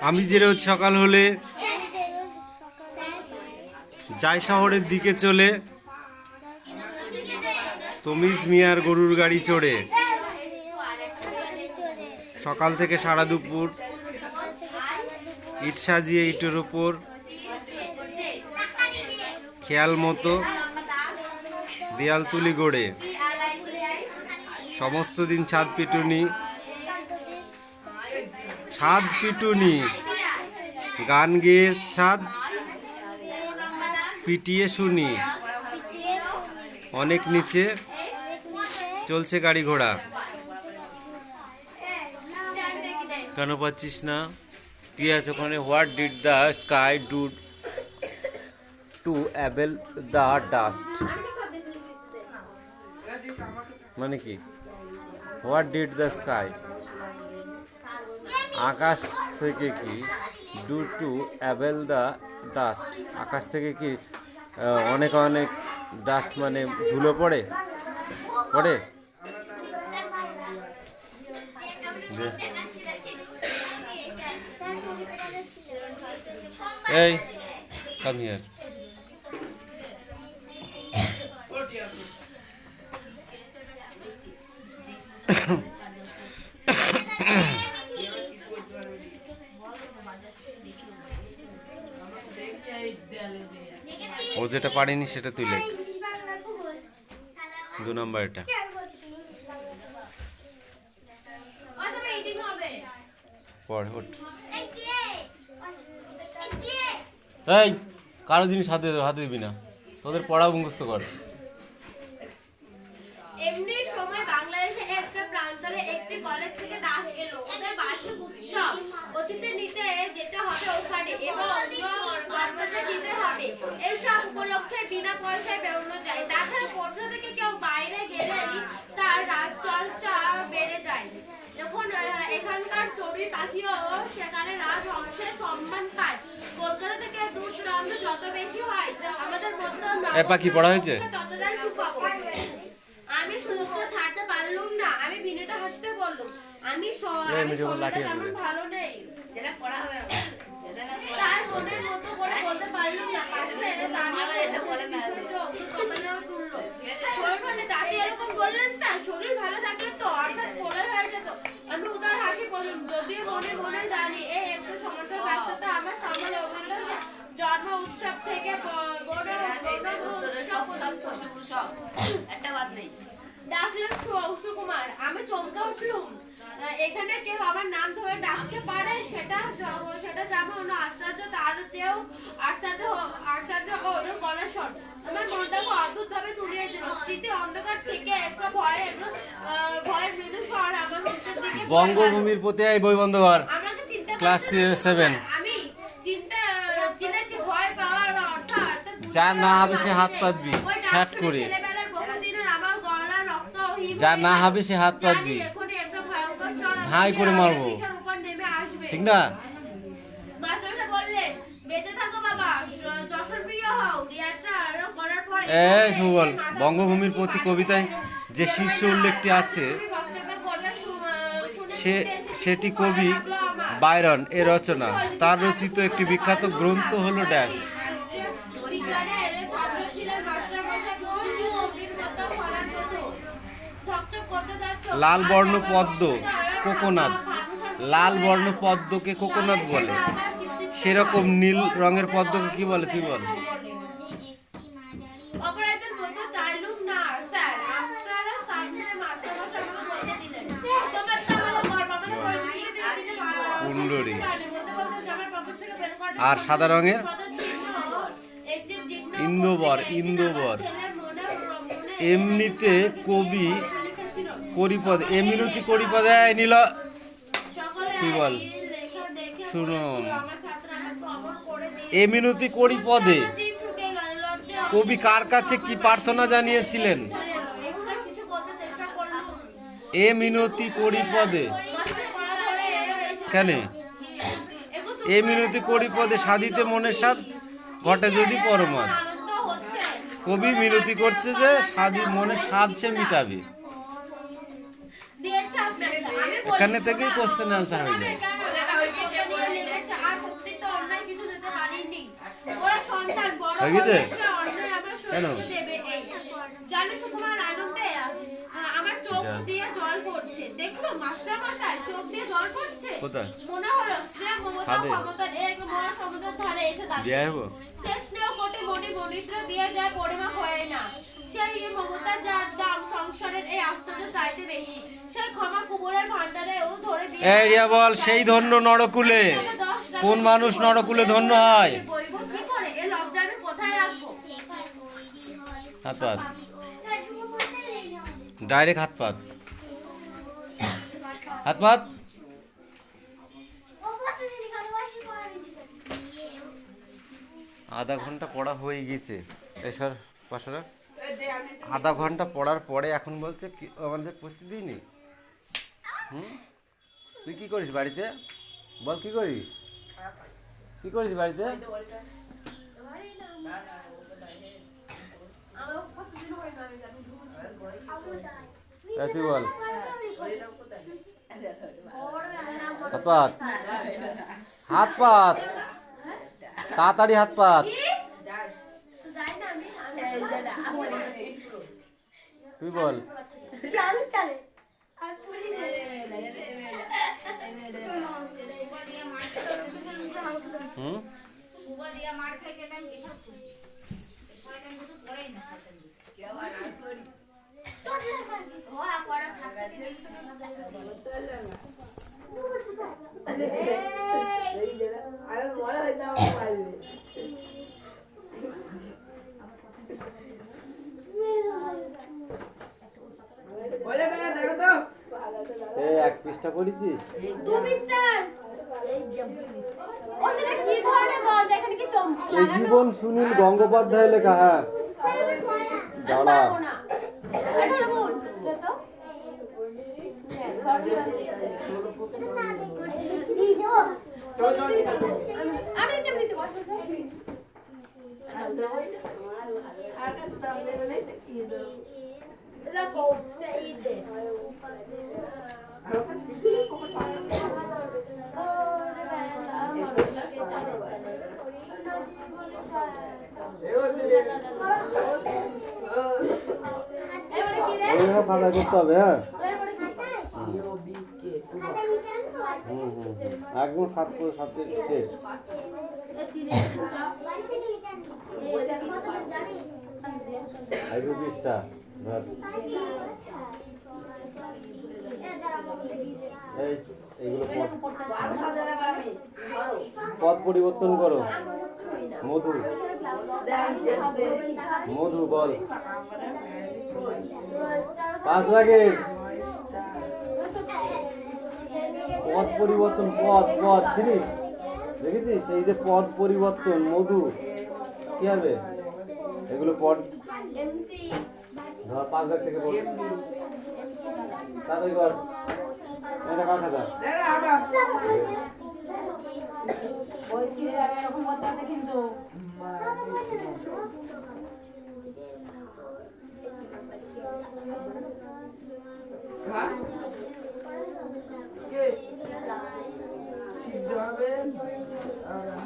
আমি যে রোজ সকাল হলে যাই শহরের দিকে চলে, তমিজ মিয়ার গরুর গাড়ি চড়ে সকাল থেকে সারা দুপুর ইট সাজিয়ে ইটের ওপর খেয়াল মতো দেয়াল তুলি গড়ে সমস্ত দিন ছাদ পিটুনি গান গেয়ে ছাদ পিটিয়ে শুনি, অনেক নিচে চলছে গাড়ি ঘোড়া। কেন পাচ্ছিস না? কি আছে ওখানে? What did the sky do to able the dust? মানে কি? হোয়াট ডিড দ্য স্কাই, আকাশ থেকে কি do to able the dust, আকাশ থেকে কি অনেক অনেক ডাস্ট মানে ধুলো পড়ে। এই কাম হিয়ার। ও যেটা পারেনি সেটা তুই লেখ, 2 নম্বর এটা। পড় ওঠ। এই কারো জিনিস হাতে দিবি না, তোদের পড়া মুখস্থ কর। এমনি সময় বাংলাদেশে একটা প্রান্তরে একটি কলেজ থেকে ডাক এলো, ওদের বার্ষিক উৎসব, অতিথি নিতে যেতে হবে ওখানে এবং গর্ভতে দিতে হবে। এইসব উপলক্ষে বিনা পয়সায় বেরোনো যায়। তাছাড়া পর্দা থেকে কেউ বাইরে গেলেই তার রাজচর্চা বেড়ে যায়। যখন এখানকার চড়ুই পাখিও সেখানে রাজহংসের সম্মান পায়। কলকাতা থেকে দূর দূরান্ত যত বেশি হয় আমাদের মধ্যে পাখি পড়া হয়েছে ততটাই সুপাবো। আমি সুযোগটা ছাড়তে পারলুম না। আমি বিনীত হাসতে বললাম, আমি তেমন ভালো নেই, তাই মনের মতো করে বলতে পারলুম না। পাশে দাদি এরকম বললেন, স্যার শরীর ভালো থাকলে তো অর্থাৎ পড়ে হয়ে যেত। আমি উদার হাসি বললাম, যদিও মনে মনে জানি এই একটু সমস্যা ব্যস্ততা আমার সামনে অমূল্য জন্ম উৎসব থেকে ডাকলেন সুকুমার। আমি চমকে উঠলুম, এখানে কেউ আমার নাম ধরে ডাকতে পারে, সেটা যেমন আশ্চর্য তার চেয়েও আশ্চর্য হলো গলার স্বর। আমার মনটাকে অদ্ভুত ভাবে তুলিয়ে দিল। স্মৃতি অন্ধকার থেকে একটা ভয় মৃদু স্বর আমার মুখের দিকে। বঙ্গভূমির প্রতি এই বই বন্ধ কর। আমাকে চিন্তা ক্লাস 7। আমি চিন্তাছি ভয় পাওয়ার অর্থাৎ যা না হবে সে হাত পাতবি শ্যাট করে, যা না হবে সে হাত পাতবি, ভাই করে মারবো, ঠিক না? সুবল, বঙ্গভূমির প্রতি কবিতায় যে শীর্ষ উল্লেখটি আছে সেটি কবি বায়রন এর রচনা। তার রচিত একটি বিখ্যাত গ্রন্থ হলো ড্যাশ। লাল বর্ণ পদ্ম কোকোনাট, লাল বর্ণ পদ্মকে কোকোনাট বলে, সেরকম নীল রঙের পদ্মকে কি বলে তুই বল? কুন্ডরি। আর সাদা রঙের ইন্দোবর। এমনিতে কবি করিপদ, এমনিতে করিপদে নিল তুই বল। শুনুন, এমিনতি করিপদে কবি কার কাছে কি প্রার্থনা জানিয়েছিলেন? এ মিনতি করি পদে মাস্টার করা ধরে এসে কেন একটু চুপ এ মিনতি করি পদে সাধিতে মনের স্বাদ ঘটে যদি পরমাদ আনন্দ হচ্ছে কবি মিনতি করছে যে সাধি মনের স্বাদ সে মিটাবে দিয়েছে আপনাকে আমি বলি এখানে থেকেই কোশ্চেন আনসার হয়ে যায় কেন ওরা লিখেছে আর সত্যি তো অন্যায় কিছু দিতে পারিনি ওরা সন্তান বড় হয়ে গেছে? হয়েছে অন্যায় আবার কেন? সত্যি দেবে এই জানে সুকুমার আনন্দে আমার চোখ যা। দিয়ে জল পড়ছে দেখলো মাস্টার মশাই চোখ দিয়ে জল পড়ছে কোথায়? মনে হলো স্নেহ মমতা ছাদে? ক্ষমতার এক মহা সমুদ্রের ধারে এসে দিয়ে দাঁড়িয়ে আসবো সে স্নেহ কোটি মণি মনিত্র দিয়ে যায় পরিমাপ হয় না সেই মমতা যার দাম সংসারের এই আশ্চর্য চাইতে বেশি সেই ক্ষমা কুমোরের ভান্ডারেও ধরে দিয়ে এই রিয়া বল সেই ধন্য নরকুলে কোন মানুষ নরকুলে ধন্য হয় বইব কি করে এ লজ্জা আমি কোথায় রাখবো হাত পাত ডাইরেক্ট হাত পাত হাত পাত আধা ঘন্টা পড়া হয়ে গেছে এসব পাশরা আধা ঘন্টা পড়ার পরে এখন বলছে কি আমাদের প্রতিদিনই তুই কি করিস বাড়িতে বল কি করিস কি করিস বাড়িতে এই তুই বল হাত পাত হাত পাত তাড়াতাড়ি হাত পাত যাই না আমি তুই বল হুম এই এক পৃষ্ঠা পড়েছিস তুমি স্টার ও সেটা কি ধরনের দল এখানে কি চম এই জীবন সুনীল গঙ্গোপাধ্যায় লেখা হ্যাঁ দাঁড়া পারবো না এটা বল তো আমি যেমনি তো রাখো সেইদে ওইভাবে খাতা করতে হবে হ্যাঁ একদম সাত করে সাথে শেষ একদম পৃষ্ঠা ধর এই এইগুলো পদ পরিবর্তন করো মধু মধু বল 5 লাগে পদ পরিবর্তন পদ পদ চিনিস দেখেছিস এই যে পদ পরিবর্তন মধু কি হবে এগুলো পদ এমসি ধর 5 লাখ থেকে বল তাড়াতাড়ি কর এটা কার খাতা বলছি এরকম করতে হবে কিন্তু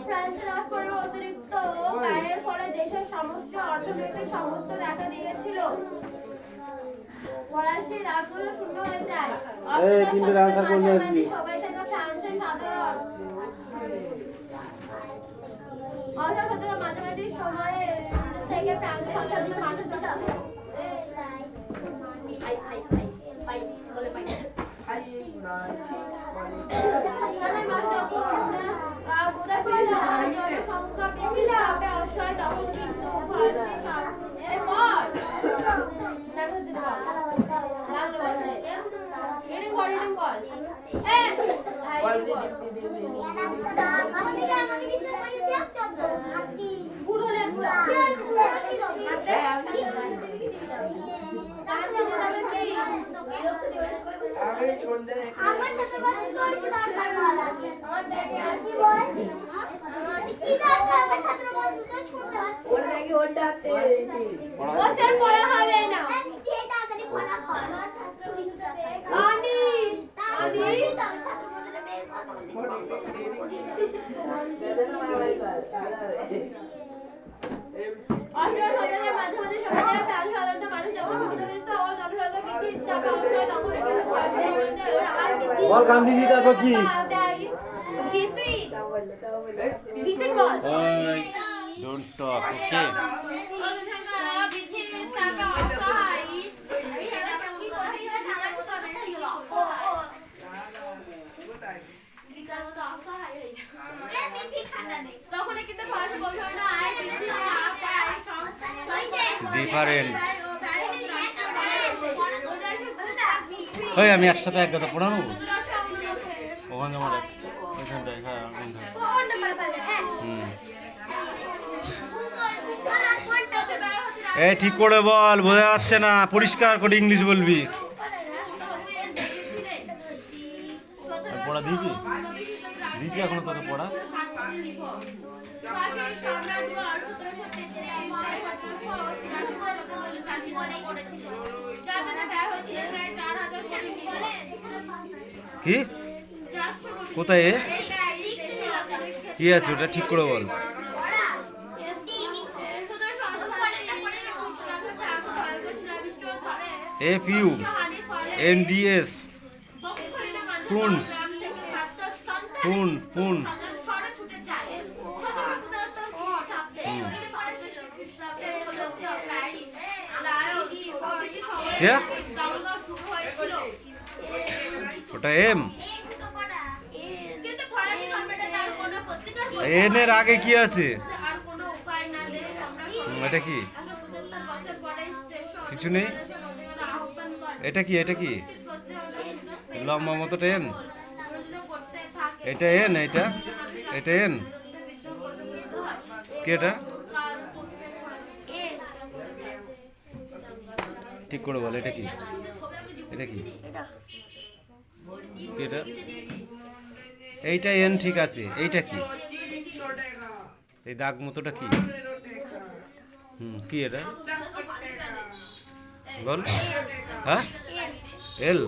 ফ্রান্সের রাজকন্যার অতিরিক্ত ব্যয়ের ফলে দেশের সমস্ত অর্থনৈতিক সমস্যা দেখা দিয়েছিল ফরাসি রাজগুলো শূন্য হয়ে যায় এই তিনটে আনসার করলে আসবি সবাই থেকে ফ্রান্সের সাধারণ অষ্টম শতকের মাঝামাঝি সময়ে থেকে ফ্রান্সের শতাধিক মানুষ তাদের মানুষ যখন সংখ্যা বৃদ্ধি পাবে অসহায় তখন কিন্তু ও স্যার পড়া হবে না। বল গান্ধীজি তারপর কি ডোন্ট টক ওকে ডিফারেন্ট ওই আমি একসাথে এক কথা পড়ানো ওখানে আমার ওইখানটায় হ্যাঁ এই ঠিক করে বল, বোঝা যাচ্ছে না, পরিষ্কার করে ইংলিশ বলবি। পড়া দিয়েছি দিয়েছি এখনো তোকে পড়া। কি কোথায় কি আছে ওটা ঠিক করে বল। FU NDS পুন ওটা এম এন এর আগে কি আছে? এটা কি কিছু নেই? এটা কি এটা কি লম্বা মতো এন? এটা এন এটা এটা এন কি? এটা ঠিক করে বল। এটা কি এটা কি এটা? এইটা এন ঠিক আছে। এইটা কি? এই দাগ মতোটা কি? কি এটা বল। হ্যাঁ এল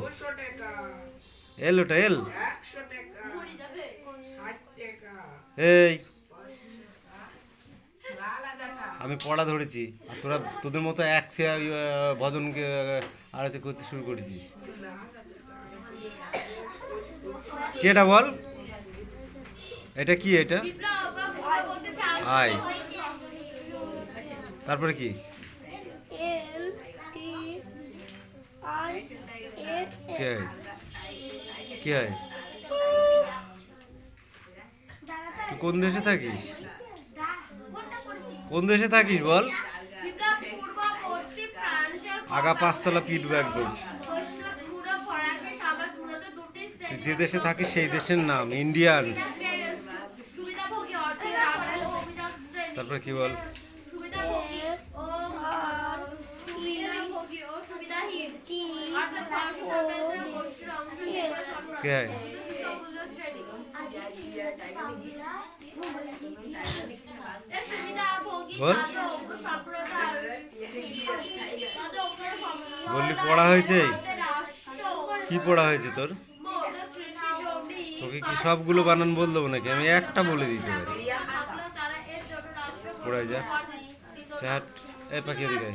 এল ওটা এল। এই আমি পড়া ধরেছি আর তোরা তোদের মতো এক ভজনকে আরতি করতে শুরু করেছিস। কি এটা বল। এটা কি? এটা আই তারপরে কি? কি হয়? তুই কোন দেশে থাকিস? কোন দেশে থাকিস বল। আগা পাঁচতলা পিটবো একদম। তুই যে দেশে থাকিস সেই দেশের নাম ইন্ডিয়ান। তারপরে কি বল? কে বল বললি পড়া হয়েছে? কি পড়া হয়েছে তোর? তোকে কি সবগুলো বানান বল দেবো নাকি? আমি একটা বলে দিতে পারি। পড়াই যা চাট এই পাখি দিকে।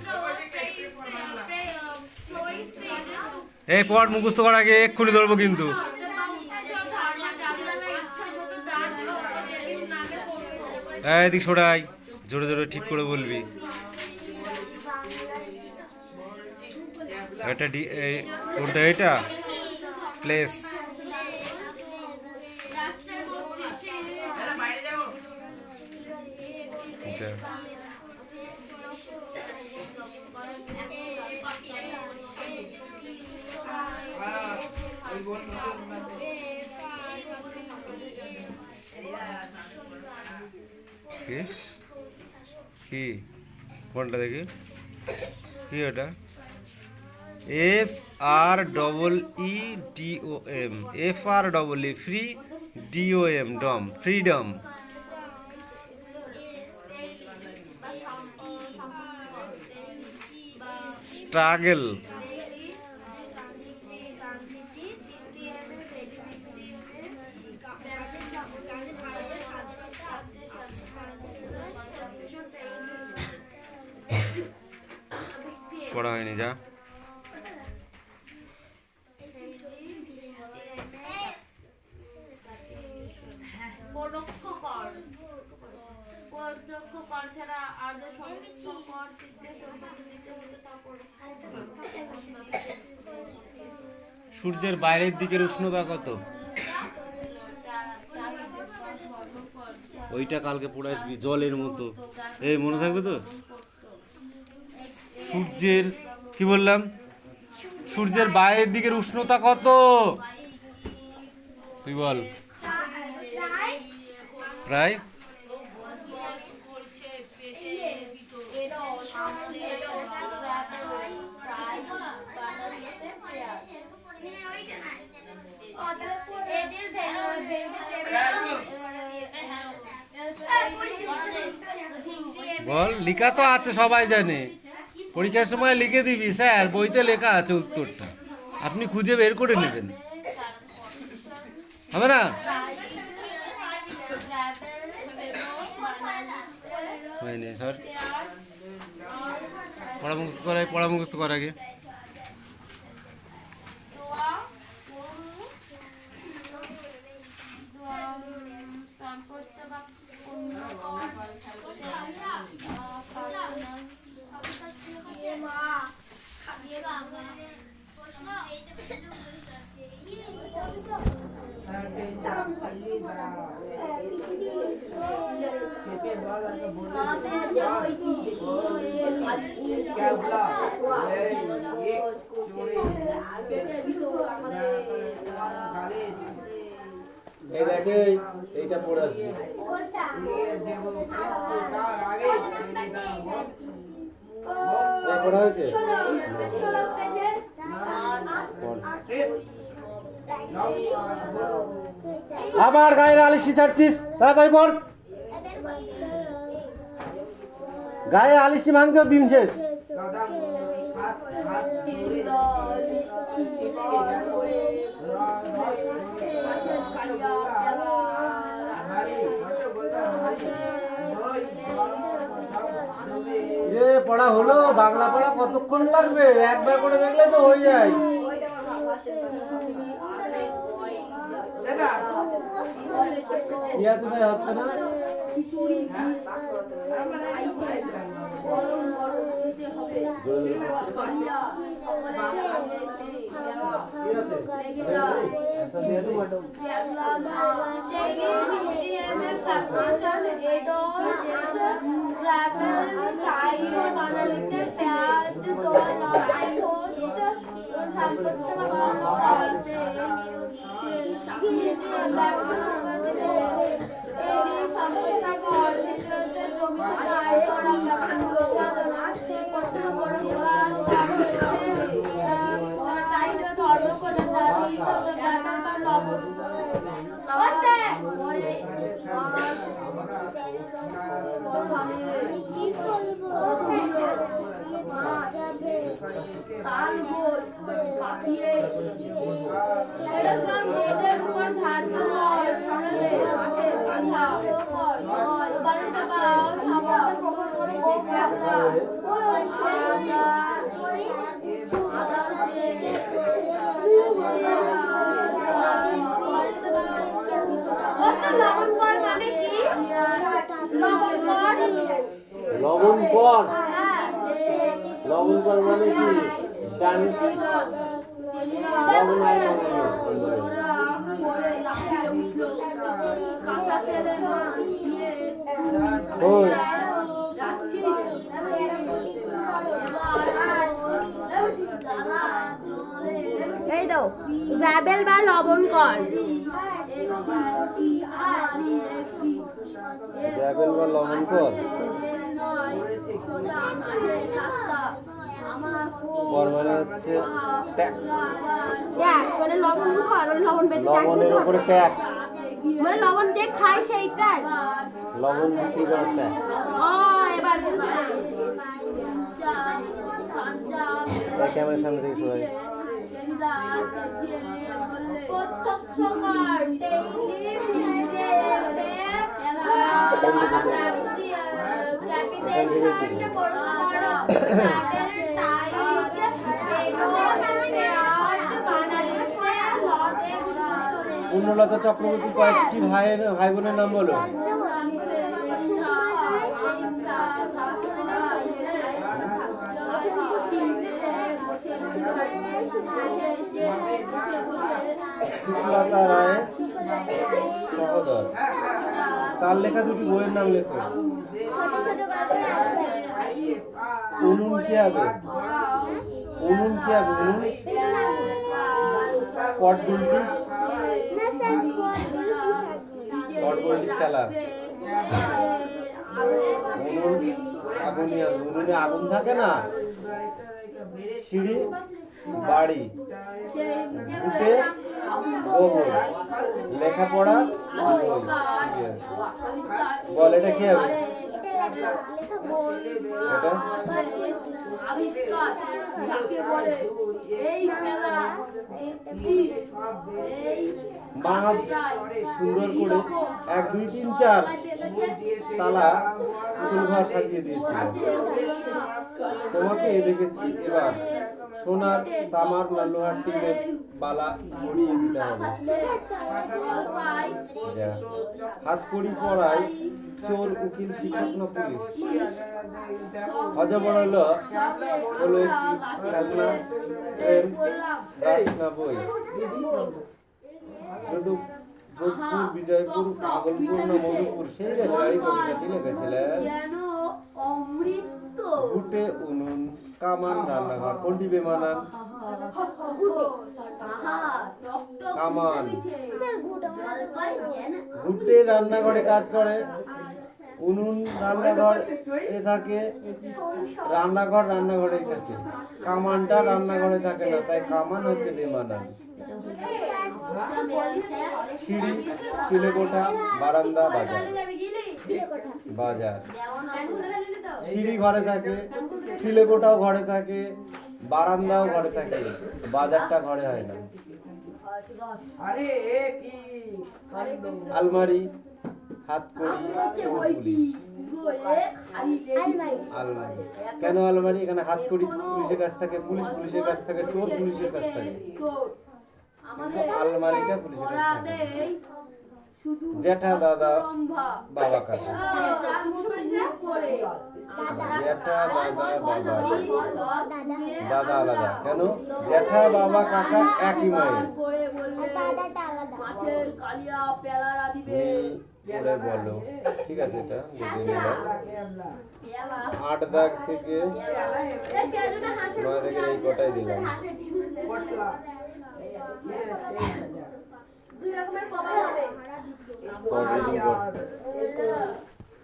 এই পড় মুখস্থ করার আগে এক্ষুনি ধরবো কিন্তু। এদিক সরাই, জোরে জোরে ঠিক করে বলবি। এটা কোনটা? এটা প্লেস। আচ্ছা কি কি কোনটা দেখি? কি ওটা? FREEDOM, FREE, free, DOM, dom, freedom. Struggle, পড়া হয়নি যা। পরোক্ষ কর, পরোক্ষ কর ছাড়া আর যে সমস্ত কর তৃতীয় সম্পত্তি দিতে হতো তা পরোক্ষ কর। সূর্যের বাইরের দিকের উষ্ণতা কত? ওইটা কালকে পড়ে আসবি, জলের মতো। এই মনে থাকবে তো? সূর্যের, কি বললাম, সূর্যের বাইরের দিকের উষ্ণতা কত? তুই বল। প্রায় বল, লেখা তো আছে, সবাই জানে। পরীক্ষার সময় লিখে দিবি, স্যার বইতে লেখা আছে উত্তরটা, আপনি খুঁজে বের করে নেবেন, হবে না? হয়নি স্যার, পড়া মুখস্থ করার আগে এইটা পড়ে আসবে। পড়া হয়েছে? আবার গায়ের আলিশি ছাড়ছিস, তাড়াতাড়ি পড়। গায়ে আলিশি ভাঙতে দিন শেষ। পড়া হলো? বাংলা পড়া কতক্ষণ লাগবে? একবার করে দেখলে তো হয়ে যায়। হচ্ছে না? লবণ কর, লবণ কর মানে কি? এই দাও রাবেল বা লবণ কর। রাবেল বা লবণ কর। কর মানে হচ্ছে ট্যাক্স, ট্যাক্স মানে লবণ খাওয়া, লবণ বেশি লবণের উপরে ট্যাক্স, মানে লবণ যে খায় সেই ট্যাক্স। লবণ বিক্রি করার ট্যাক্স। ও এবার বুঝলাম। এই ক্যামেরার সামনে থেকে সবাই প্রত্যক্ষ কর পূর্ণলতা চক্রবর্তী কয়েকটি ভাই বোনের নাম বলো। সুচলতা রায় সহোদর। তার লেখা দুটি বইয়ের নাম লেখো। উনুন কি হবে? উনুন কি হবে? উনুন পটবুলটিস, পটবুলটিস খেলা। উনুন আগুনিয়া, উনুনে আগুন থাকে না। সিঁড়ি বাড়ি, ঘুটে গোবর, লেখাপড়া বই। বল এটা কি হবে? এটা আবিষ্কার যাকে বলে এই খেলা মা সুন্দর করে 1 2 3 4 তালা পুতুল ঘর সাজিয়ে দিয়েছিল। তোমাকে দেখেছি, এবার সোনার, তামার না লোহার টিনের বালা পরিয়ে দিতে হবে। যা। হাত কড়ি পরায় চোর, উকিল, শিক্ষক না পুলিশ? অজবর হলো একটি খেলনা, ট্রেন, গাছ না বই? যোধপুর, বিজয়পুর, ভাগলপুর না মধুপুর সেই রেলগাড়ি কবিতাটি লিখেছিলেন? ঘুটে উনুন, কামান রান্নাঘর। কোনটি বেমানান? কামান। ঘুটে রান্নাঘরে কাজ করে, উনুন রান্নাঘর এ থাকে, রান্নাঘরেই থাকে। কামানটা রান্নাঘরে থাকে না, তাই কামান হচ্ছে বেমানান। সিঁড়ি, চিলেকোঠা, বারান্দা, বাজার। বাজার। সিঁড়ি ঘরে থাকে, চিলেকোঠাও ঘরে থাকে, বারান্দাও ঘরে থাকে, বাজারটা ঘরে হয় না। আলমারি, হাতকড়ি, পুলিশ। আলমারি কেন আলমারি? এখানে হাতকড়ি পুলিশের কাছ থেকে, পুলিশের কাছ থেকে, চোর পুলিশের কাছ থেকে, আলমারিটা পুলিশের কাছ থেকে। জ্যাঠা, দাদা, বাবা, কাকা। জ্যাঠা, দাদা, বাবা, দাদা আলাদা কেন? জ্যাঠা, বাবা, কাকা একই মায়ের। বলো ঠিক আছে, এটা বুঝে নিলাম। 8 দাগ থেকে 9 দাগের এই কটাই দিলাম। দুই রকমের কভার হবে। কদিন পর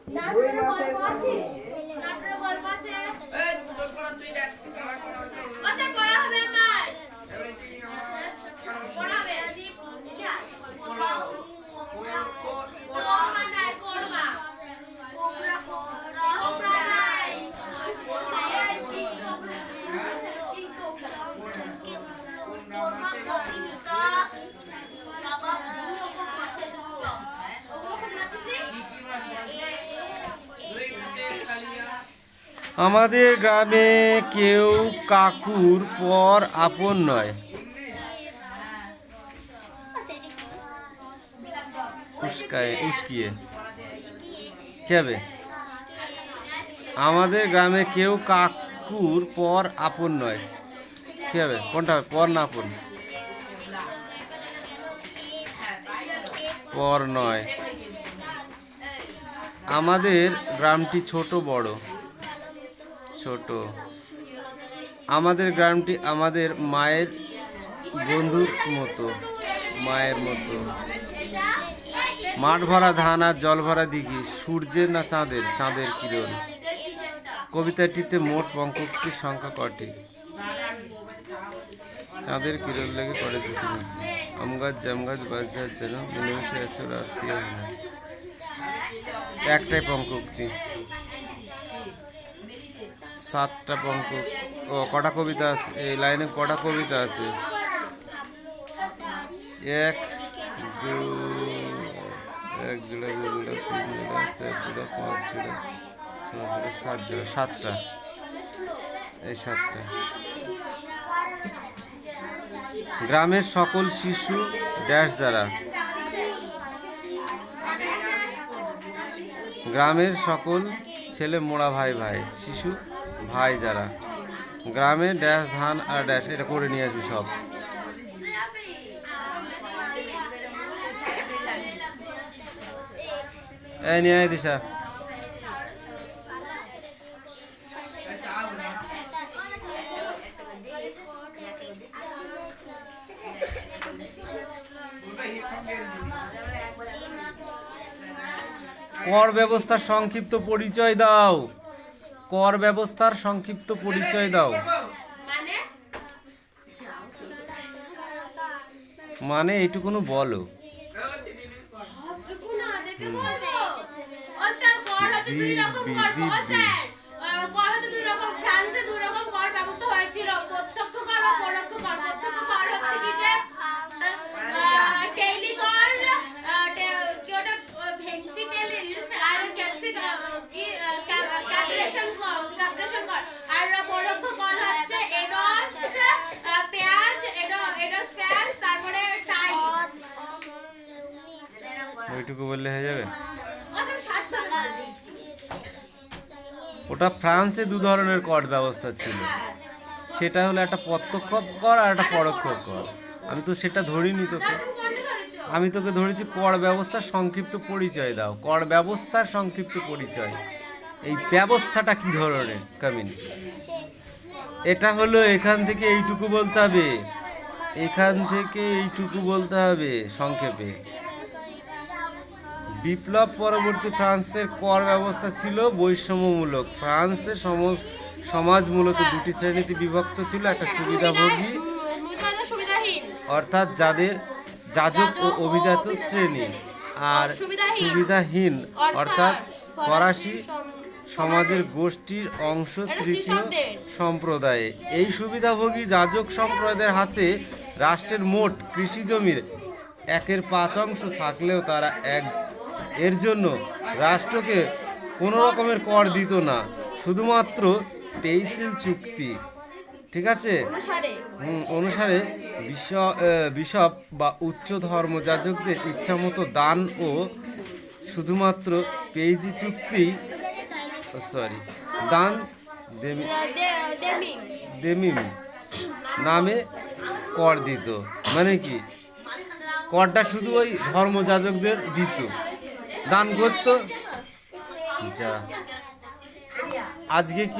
নাটকের গল্প আছে, নাটকের গল্প আছে। আচ্ছা পড়া হবে আমার। পড়া হবে আজি এটা। কোমান্ডার করবা। কোবরা নাই। এই চিকো। কিংকো। আমাদের গ্রামে কেউ কাকুর পর আপন নয়। উস্কিয়ে কি হবে? আমাদের গ্রামে কেউ কাকুর পর আপন নয়। কি হবে? কোনটা হবে? পর না আপন? পর নয়। আমাদের গ্রামটি ছোট বড়? ছোট। আমাদের গ্রামটি আমাদের মায়ের বন্ধুর মতো, মায়ের মতো। মাঠ ভরা ধান আর জল ভরা দিঘি, সূর্যের না চাঁদের? চাঁদের কিরণ। কবিতাটিতে মোট পঙ্কক্তির সংখ্যা কটি? চাঁদের কিরণ লেগে পড়ে ঝুঁকি, আম গাছ জাম গাছ বাঁশ গাছ যেন মিলেমিশে আছে ওরা আত্মীয় হয় না। একটাই পঙ্কক্তি, 7টা পঙ্ক। ও কটা কবিতা আছে এই লাইনে? কটা কবিতা আছে? 1 2 1 জোড়া 2 জোড়া 3 জোড়া 4 জোড়া 5 জোড়া 6 জোড়া 7 জোড়া, 7টা। এই 7টা। গ্রামের সকল শিশু ড্যাশ যারা, গ্রামের সকল ছেলে মোড়া ভাই ভাই, শিশু ভাই যারা, গ্রামে ড্যাশ ধান আর ড্যাশ, এটা করে নিয়ে আসবি সব। এই নিয়ে আয় দিশা। কর ব্যবস্থার সংক্ষিপ্ত পরিচয় দাও। কর ব্যবস্থার সংক্ষিপ্ত পরিচয় দাও। মানে এইটুকুনো বলো। ওইটুকু বললে হয়ে যাবে। ওটা ফ্রান্সে 2 ধরনের কর ব্যবস্থা ছিল, সেটা হলো একটা প্রত্যক্ষ কর আর একটা পরোক্ষ কর। আমি তো সেটা ধরিনি তোকে, আমি তোকে ধরেছি কর ব্যবস্থার সংক্ষিপ্ত পরিচয় দাও। কর ব্যবস্থার সংক্ষিপ্ত পরিচয়, এই ব্যবস্থাটা কি ধরনের? কামিন, এটা হলো এখান থেকে এইটুকু বলতে হবে, এখান থেকে এইটুকু বলতে হবে সংক্ষেপে। বিপ্লব পরবর্তী ফ্রান্সের কর ব্যবস্থা ছিল বৈষম্যমূলক। ফ্রান্সের সমাজ মূলত 2টি শ্রেণীতে বিভক্ত ছিল, একটা সুবিধাভোগী অর্থাৎ যাদের যাজক ও অভিজাত শ্রেণী, আর সুবিধাহীন অর্থাৎ ফরাসি সমাজের গোষ্ঠীর অংশ 3য় সম্প্রদায়ে। এই সুবিধাভোগী যাজক সম্প্রদায়ের হাতে রাষ্ট্রের মোট কৃষি জমির 1/5 থাকলেও তারা এর জন্য রাষ্ট্রকে কোনো রকমের কর দিত না, শুধুমাত্র পেইসিল চুক্তি, ঠিক আছে, অনুসারে বিশপ বা উচ্চ ধর্মযাজকদের ইচ্ছামতো দান ও শুধুমাত্র পেইজি চুক্তি দান দেমিম নামে কর দিত। মানে কি, করটা শুধু ওই ধর্মযাজকদের দিত, দান করতো। যা আজকে কি